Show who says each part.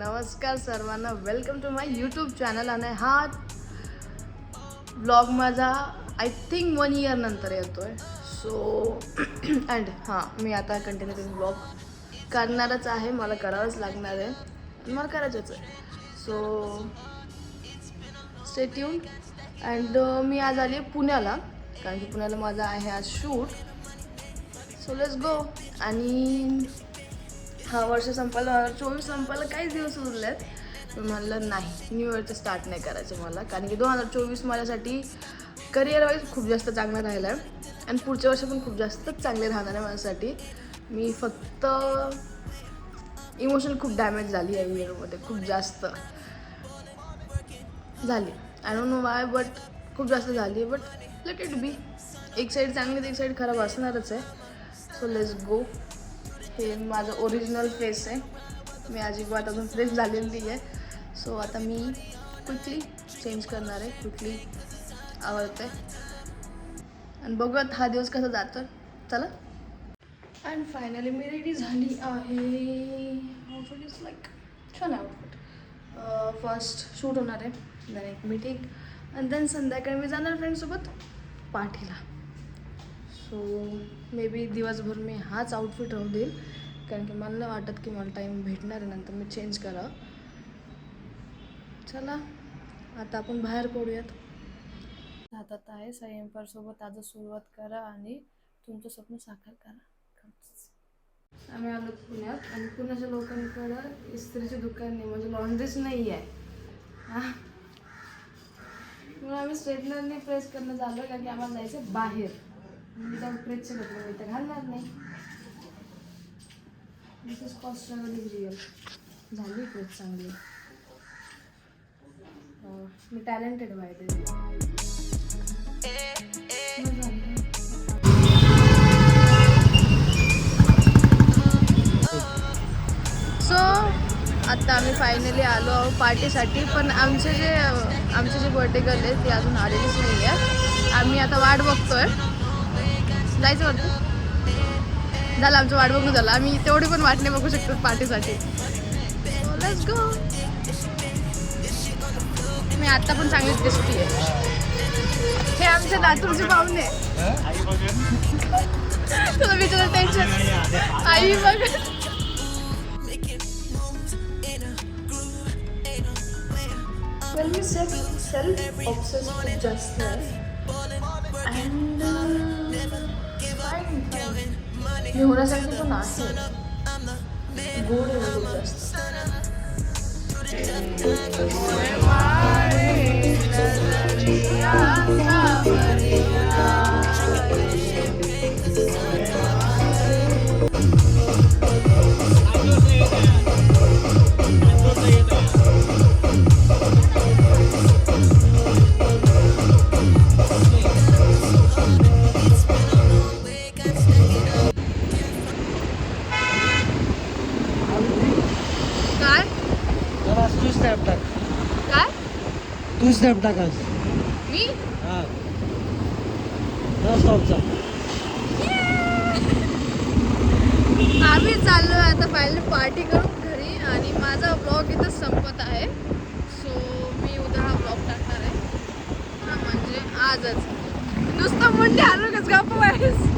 Speaker 1: नमस्कार सर्वांना, welcome to my YouTube channel. आणि हा ब्लॉग माझा आय थिंक 1 इयर नंतर येतोय. सो अँड हां, मी आता कंटिन्यू ब्लॉग करणारच आहे. मला करावंच लागणार आहे आणि मला करायचंच आहे. So stay tuned. अँड मी आज आली आहे पुण्याला, कारण की पुण्याला माझा आहे आज शूट. So let's go. आणि हा वर्ष संपायला, 2024 संपायला काहीच दिवस उरले आहेत. पण म्हणलं नाही, न्यू इयरचं स्टार्ट नाही करायचं मला, कारण की 2024 माझ्यासाठी करिअर वाईज खूप जास्त चांगलं राहिलं आहे आणि पुढचे वर्ष पण खूप जास्तच चांगले राहणार आहे माझ्यासाठी. मी फक्त इमोशनल खूप डॅमेज झाली या इयरमध्ये, खूप जास्त झाली. I don't know Y, but खूप जास्त झाली. But let it be. एक साईड चांगली तर एक साईड खराब असणारच आहे. So let's go. हे माझं ओरिजिनल फेस आहे. मी अजिबात अजून फ्रेश झालेली नाही आहे. सो आता मी क्विकली चेंज करणार आहे. क्विकली आवडते आणि बघूयात हा दिवस कसा जातो. चला. अँड फायनली मी रेडी झाली आहे. आउटफिट इज लाईक छान आउटफिट. फर्स्ट शूट होणार आहे, देन एक मीटिंग आणि देन संध्याकाळी मी जाणार फ्रेंडसोबत पार्टीला. सो मे बी दिवसभर मी हाच आउटफिट राहू देईल, कारण की मला नाही वाटत की मला टाईम भेटणार आहे नंतर मी चेंज करा. चला आता आपण बाहेर पडूयात. हातात आहे स्वयंपाकसोबत आज सुरुवात करा आणि तुमचं स्वप्न साकार करा. आम्ही आलो पुण्यात आणि पुण्याच्या लोकांकडं इस्त्रीचे दुकान नाही, म्हणजे लॉन्ड्रीच नाही आहे. हां, म्हणून आम्ही स्ट्रेटनरने प्रेस करणं झालं, कारण की आम्हाला जायचं बाहेर. विदाउट प्रेसचे कपडे मी तर घालणार नाही. दिस इज कॉस्ट ट्रॅव्हलिंग रिअल. झाली प्रेस चांगली. मी टॅलेंटेड व्हायचे. सो आता आम्ही फायनली आलो आहोत पार्टीसाठी. पण आमचे जे बर्थडे गर्ल आहेत ते अजून आलेलीच नाही आहे. आम्ही आता वाट बघतोय. जायचं वाटतं झालं, आमचं वाट बघून झालं. आम्ही तेवढी पण वाट नाही बघू शकतो पार्टीसाठी. Let's go. मी आता पण चांगलीच दिसती आहे. हे आमच्या नातूचे पाहुणे. तुला विचारायचं टेन्शन. आई बघ. वेल, मी सेल्फ ऑब्सेस खूप जास्त आहे. अँड मी होण्यासाठी पण आहे. गोड आहे खूप जास्त.
Speaker 2: तू स्नॅप टाकास.
Speaker 1: मी
Speaker 2: हां, स्टॉपचा.
Speaker 1: आम्ही चाललो आहे आता फायनली पार्टी करून घरी. आणि माझा ब्लॉग इथं संपत आहे. सो मी उद्या हा ब्लॉग टाकणार आहे. हां, म्हणजे आजच. नुसतं म्हणजे आलो कच गप्पा आहेस.